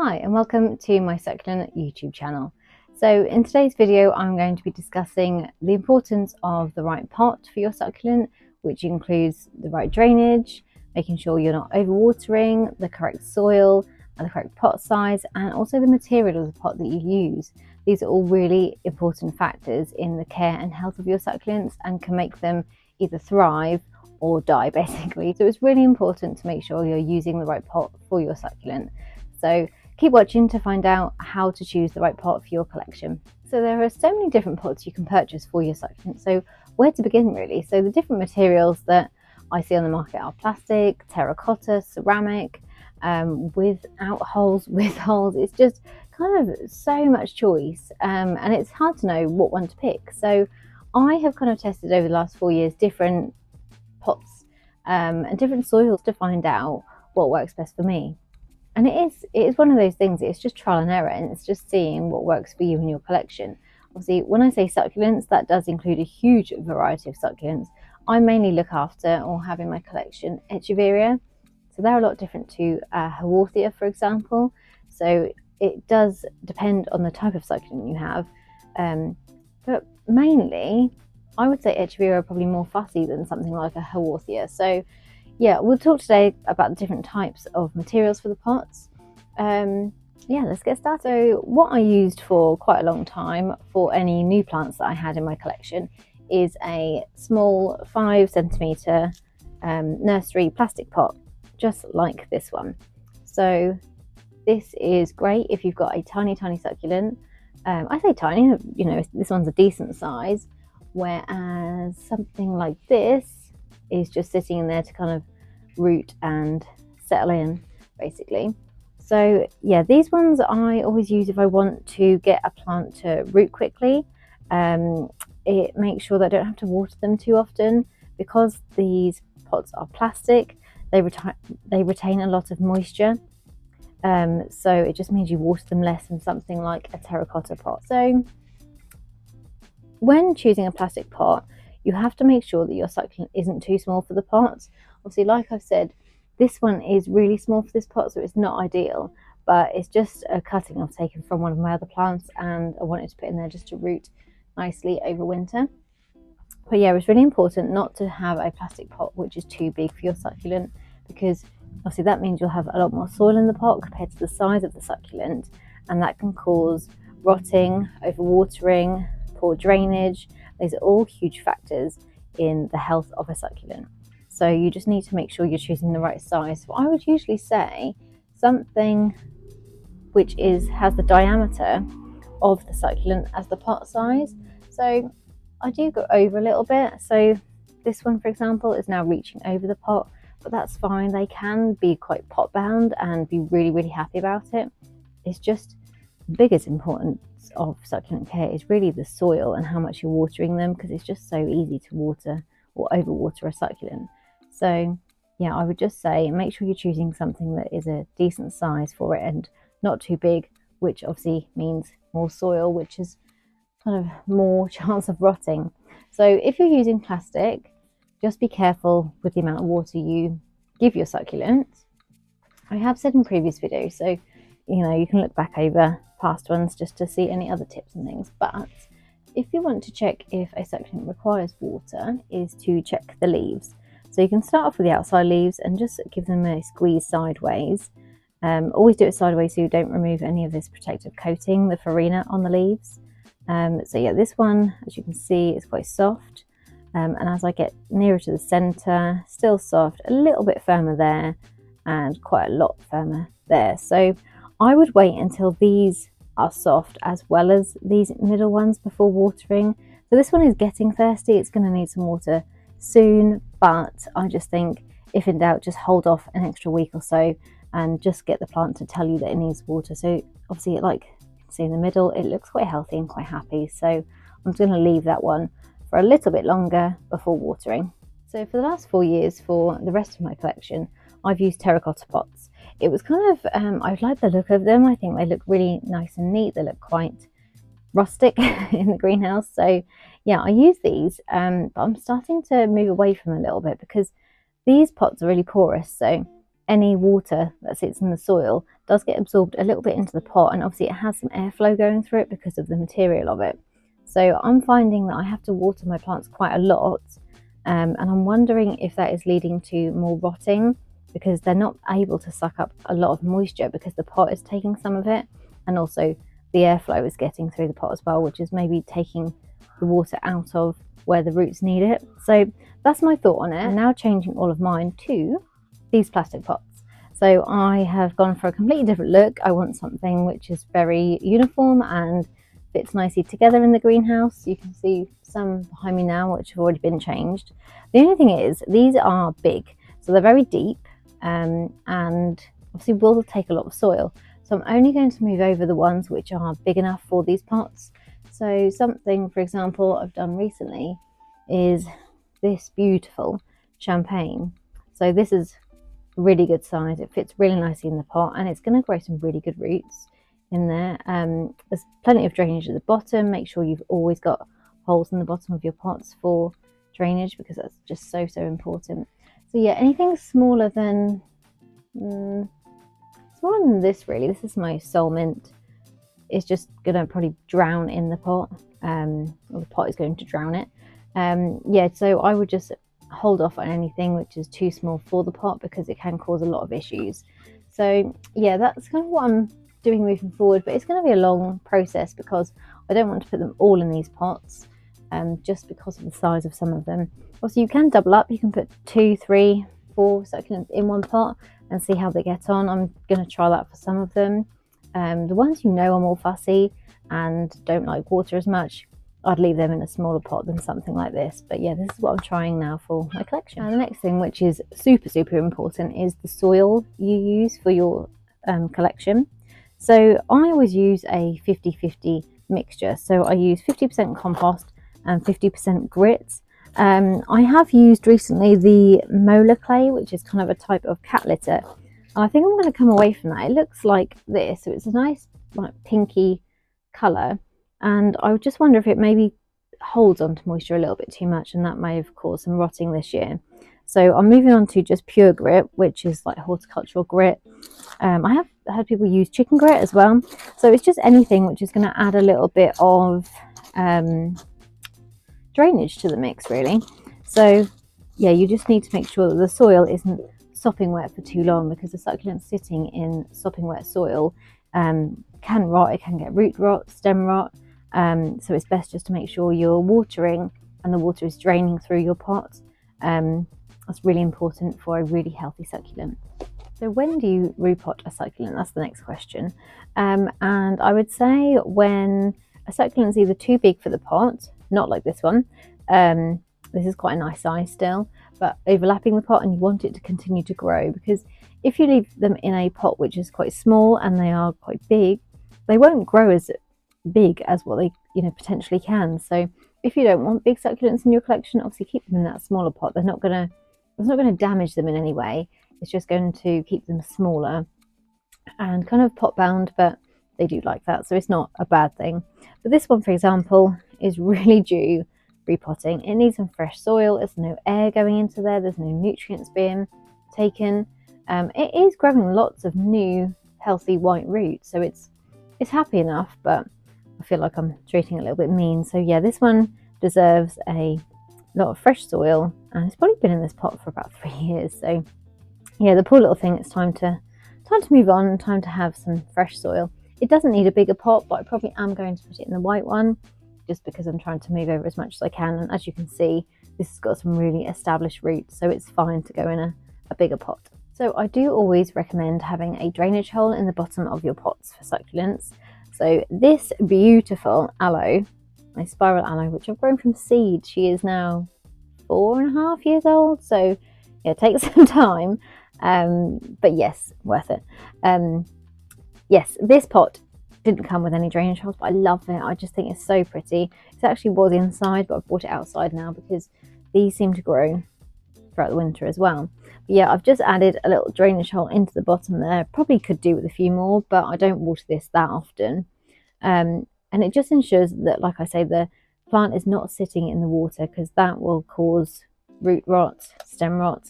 Hi and welcome to my succulent YouTube channel. So in today's video I'm going to be discussing the importance of the right pot for your succulent, which includes the right drainage, making sure you're not overwatering, the correct soil and the correct pot size, and also the material of the pot that you use. These are all really important factors in the care and health of your succulents and can make them either thrive or die basically. So it's really important to make sure you're using the right pot for your succulent. So keep watching to find out how to choose the right pot for your collection. So there are so many different pots you can purchase for your succulent. So where to begin really? So the different materials that I see on the market are plastic, terracotta, ceramic, without holes, with holes. It's just kind of so much choice and it's hard to know what one to pick. So I have kind of tested over the last 4 years different pots and different soils to find out what works best for me. And it is one of those things, it's just trial and error, and it's just seeing what works for you in your collection. Obviously, when I say succulents, that does include a huge variety of succulents. I mainly look after or have in my collection Echeveria. So they're a lot different to Haworthia, for example. So it does depend on the type of succulent you have. But mainly, I would say Echeveria are probably more fussy than something like a Haworthia. So yeah, we'll talk today about the different types of materials for the pots. Yeah, let's get started. So what I used for quite a long time for any new plants that I had in my collection is a small 5cm nursery plastic pot, just like this one. So this is great if you've got a tiny succulent. I say tiny, you know, this one's a decent size, whereas something like this is just sitting in there to kind of root and settle in basically. So yeah, these ones I always use if I want to get a plant to root quickly. It makes sure that I don't have to water them too often because these pots are plastic. They retain a lot of moisture, so it just means you water them less than something like a terracotta pot. So when choosing a plastic pot, you have to make sure that your succulent isn't too small for the pot. Obviously, like I've said, this one is really small for this pot, so it's not ideal, but it's just a cutting I've taken from one of my other plants and I wanted to put in there just to root nicely over winter. But yeah, it's really important not to have a plastic pot which is too big for your succulent, because obviously that means you'll have a lot more soil in the pot compared to the size of the succulent, and that can cause rotting, overwatering, poor drainage. These are all huge factors in the health of a succulent. So you just need to make sure you're choosing the right size. So I would usually say something which has the diameter of the succulent as the pot size. So I do go over a little bit. So this one, for example, is now reaching over the pot, but that's fine. They can be quite pot bound and be really happy about it. It's just the biggest importance of succulent care is really the soil and how much you're watering them, because it's just so easy to water or overwater a succulent. So yeah, I would just say make sure you're choosing something that is a decent size for it and not too big, which obviously means more soil, which is kind of more chance of rotting. So if you're using plastic, just be careful with the amount of water you give your succulents. I have said in previous videos, so you know, you can look back over past ones just to see any other tips and things. But if you want to check if a succulent requires water, is to check the leaves. So you can start off with the outside leaves and just give them a squeeze sideways. Always do it sideways so you don't remove any of this protective coating, the farina on the leaves. So yeah, this one, as you can see, is quite soft. And as I get nearer to the center, still soft, a little bit firmer there and quite a lot firmer there. So I would wait until these are soft as well as these middle ones before watering. So this one is getting thirsty, it's going to need some water soon, but I just think if in doubt, just hold off an extra week or so and just get the plant to tell you that it needs water. So obviously, like you can see in the middle, it looks quite healthy and quite happy. So I'm just going to leave that one for a little bit longer before watering. So for the last 4 years, for the rest of my collection, I've used terracotta pots. It was kind of, I like the look of them. I think they look really nice and neat. They look quite rustic in the greenhouse. So yeah, I use these, but I'm starting to move away from them a little bit because these pots are really porous. So any water that sits in the soil does get absorbed a little bit into the pot, and obviously it has some airflow going through it because of the material of it. So I'm finding that I have to water my plants quite a lot, and I'm wondering if that is leading to more rotting because they're not able to suck up a lot of moisture because the pot is taking some of it, and also the airflow is getting through the pot as well, which is maybe taking the water out of where the roots need it. So that's my thought on it. I'm now changing all of mine to these plastic pots. So I have gone for a completely different look. I want something which is very uniform and fits nicely together in the greenhouse. You can see some behind me now which have already been changed. The only thing is these are big, so they're very deep, and obviously will take a lot of soil. So I'm only going to move over the ones which are big enough for these pots. So something, for example, I've done recently is this beautiful champagne. So this is really good size. It fits really nicely in the pot, and it's going to grow some really good roots in there. There's plenty of drainage at the bottom. Make sure you've always got holes in the bottom of your pots for drainage because that's just so important. So yeah, anything smaller than this really. This is my Soul Mint. It's just gonna probably drown in the pot, or the pot is going to drown it. Yeah, so I would just hold off on anything which is too small for the pot because it can cause a lot of issues. So yeah, that's kind of what I'm doing moving forward, but it's going to be a long process because I don't want to put them all in these pots, just because of the size of some of them. Also, you can double up. You can put 2, 3, 4 succulents in one pot and see how they get on. I'm going to try that for some of them. The ones are more fussy and don't like water as much, I'd leave them in a smaller pot than something like this. But yeah, this is what I'm trying now for my collection. And the next thing, which is super important, is the soil you use for your collection. So I always use a 50-50 mixture. So I use 50% compost and 50% grit. I have used recently the Mola clay, which is kind of a type of cat litter. And I think I'm going to come away from that. It looks like this, so it's a nice like pinky colour. And I just wonder if it maybe holds onto moisture a little bit too much, and that may have caused some rotting this year. So I'm moving on to just pure grit, which is like horticultural grit. I have heard people use chicken grit as well. So it's just anything which is going to add a little bit of drainage to the mix, really. So yeah, you just need to make sure that the soil isn't sopping wet for too long, because the succulents sitting in sopping wet soil can rot. It can get root rot, stem rot. So it's best just to make sure you're watering and the water is draining through your pot. That's really important for a really healthy succulent. So when do you repot a succulent? That's the next question. And I would say when a succulent is either too big for the pot, not like this one. This is quite a nice size still, but overlapping the pot, and you want it to continue to grow, because if you leave them in a pot which is quite small and they are quite big, they won't grow as big as what they potentially can. So if you don't want big succulents in your collection, obviously keep them in that smaller pot. It's not going to damage them in any way. It's just going to keep them smaller and kind of pot bound, but they do like that, so it's not a bad thing. But this one, for example, is really due repotting. It needs some fresh soil. There's no air going into there. There's no nutrients being taken. It is growing lots of new healthy white roots, so it's happy enough, but I feel like I'm treating it a little bit mean. So yeah, this one deserves a lot of fresh soil, and it's probably been in this pot for about 3 years. So yeah, the poor little thing, it's time to move on, time to have some fresh soil. It doesn't need a bigger pot, but I probably am going to put it in the white one, just because I'm trying to move over as much as I can. And as you can see, this has got some really established roots, so it's fine to go in a bigger pot. So I do always recommend having a drainage hole in the bottom of your pots for succulents. So this beautiful aloe, my spiral aloe, which I've grown from seed, she is now 4.5 years old. So yeah, it takes some time, but yes, worth it. Yes, this pot didn't come with any drainage holes, but I love it. I just think it's so pretty. It actually was inside, but I've brought it outside now because these seem to grow throughout the winter as well. But yeah, I've just added a little drainage hole into the bottom there. Probably could do with a few more, but I don't water this that often. And it just ensures that, like I say, the plant is not sitting in the water, because that will cause root rot, stem rot.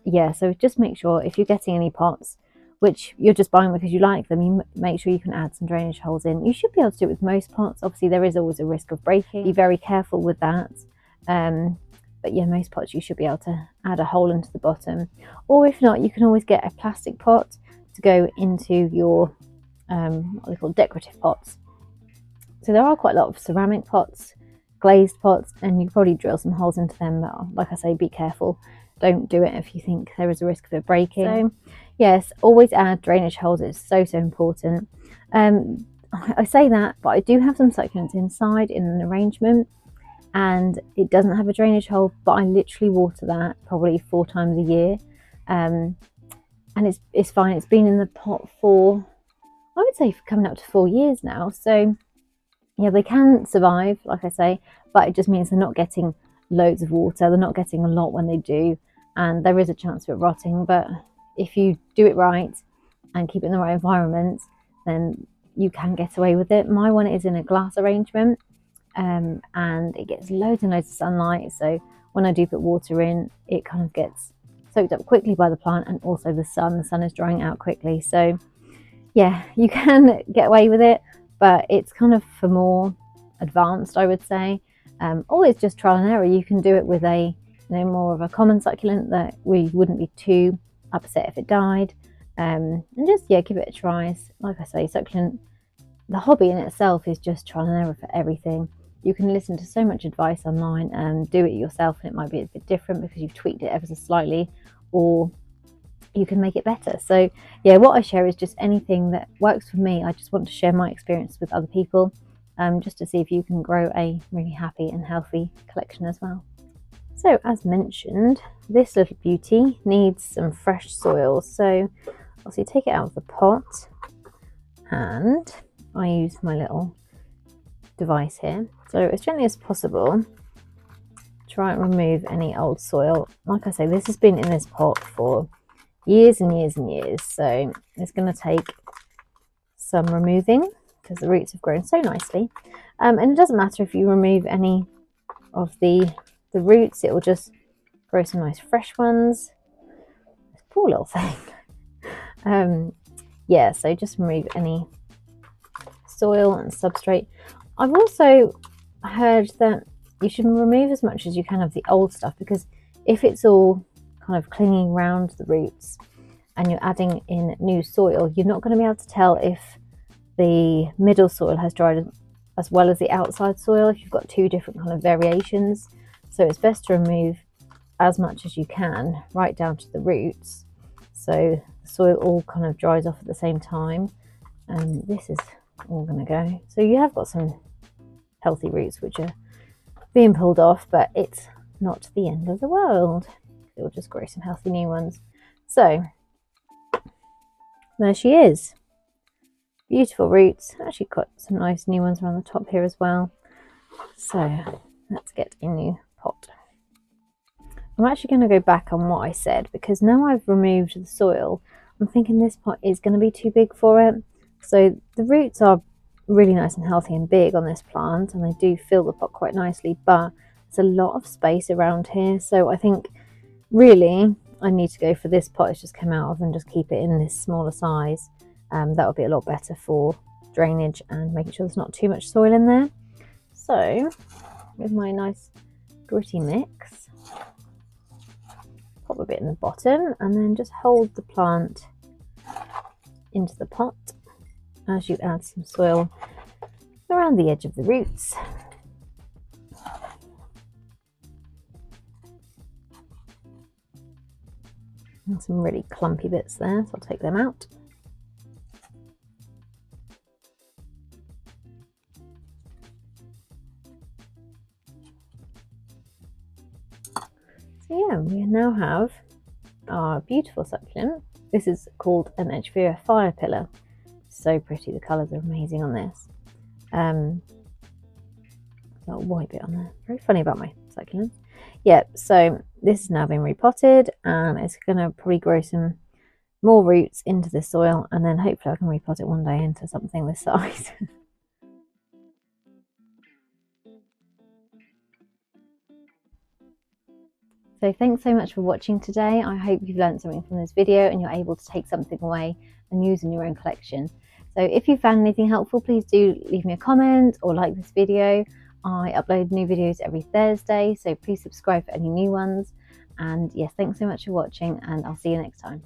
yeah, so just make sure if you're getting any pots which you're just buying because you like them, you make sure you can add some drainage holes in. You should be able to do it with most pots. Obviously there is always a risk of breaking, be very careful with that. But yeah, most pots you should be able to add a hole into the bottom, or if not, you can always get a plastic pot to go into your what they call decorative pots. So there are quite a lot of ceramic pots, glazed pots, and you can probably drill some holes into them. But like I say, be careful. Don't do it if you think there is a risk of it breaking. So yes, always add drainage holes. It's so important. I say that, but I do have some succulents inside in an arrangement, and it doesn't have a drainage hole, but I literally water that probably 4 times a year, and it's fine. It's been in the pot for, I would say, coming up to 4 years now. So yeah, they can survive, like I say, but it just means they're not getting loads of water. They're not getting a lot when they do, and there is a chance of it rotting. But if you do it right and keep it in the right environment, then you can get away with it. My one is in a glass arrangement, and it gets loads and loads of sunlight. So when I do put water in, it kind of gets soaked up quickly by the plant, and also the sun is drying out quickly. So yeah, you can get away with it, but it's kind of for more advanced, I would say. Always just trial and error. You can do it with a more of a common succulent that we wouldn't be too upset if it died, and just give it a try. Like I say, succulent, the hobby in itself is just trial and error for everything. You can listen to so much advice online and do it yourself, and it might be a bit different because you've tweaked it ever so slightly, or you can make it better. So yeah, what I share is just anything that works for me. I just want to share my experience with other people, just to see if you can grow a really happy and healthy collection as well. So as mentioned, this little beauty needs some fresh soil. So obviously take it out of the pot, and I use my little device here. So as gently as possible, try and remove any old soil. Like I say, this has been in this pot for years and years and years, so it's going to take some removing because the roots have grown so nicely, and it doesn't matter if you remove any of the roots, it will just grow some nice fresh ones. This poor little thing. Yeah, so just remove any soil and substrate. I've also heard that you should remove as much as you can of the old stuff, because if it's all kind of clinging around the roots and you're adding in new soil, you're not going to be able to tell if the middle soil has dried as well as the outside soil, if you've got two different kind of variations. So it's best to remove as much as you can right down to the roots, so the soil all kind of dries off at the same time, and this is all going to go. So you have got some healthy roots which are being pulled off, but it's not the end of the world. It will just grow some healthy new ones. So there she is. Beautiful roots. Actually got some nice new ones around the top here as well. So let's get a new pot. I'm actually going to go back on what I said, because now I've removed the soil, I'm thinking this pot is going to be too big for it. So the roots are really nice and healthy and big on this plant, and they do fill the pot quite nicely, but there's a lot of space around here. So I think really I need to go for this pot it's just come out of and just keep it in this smaller size. That would be a lot better for drainage and making sure there's not too much soil in there. So with my nice gritty mix, pop a bit in the bottom and then just hold the plant into the pot as you add some soil around the edge of the roots. And some really clumpy bits there, so I'll take them out. So yeah, we now have our beautiful succulent. This is called an Echeveria fire pillar. So pretty, the colours are amazing on this. Little white bit on there. Very funny about my succulents. Yeah, so this has now been repotted, and it's going to probably grow some more roots into the soil, and then hopefully I can repot it one day into something this size. So thanks so much for watching today. I hope you've learned something from this video and you're able to take something away and use in your own collection. So if you found anything helpful, please do leave me a comment or like this video. I upload new videos every Thursday, so please subscribe for any new ones. And yes, thanks so much for watching, and I'll see you next time.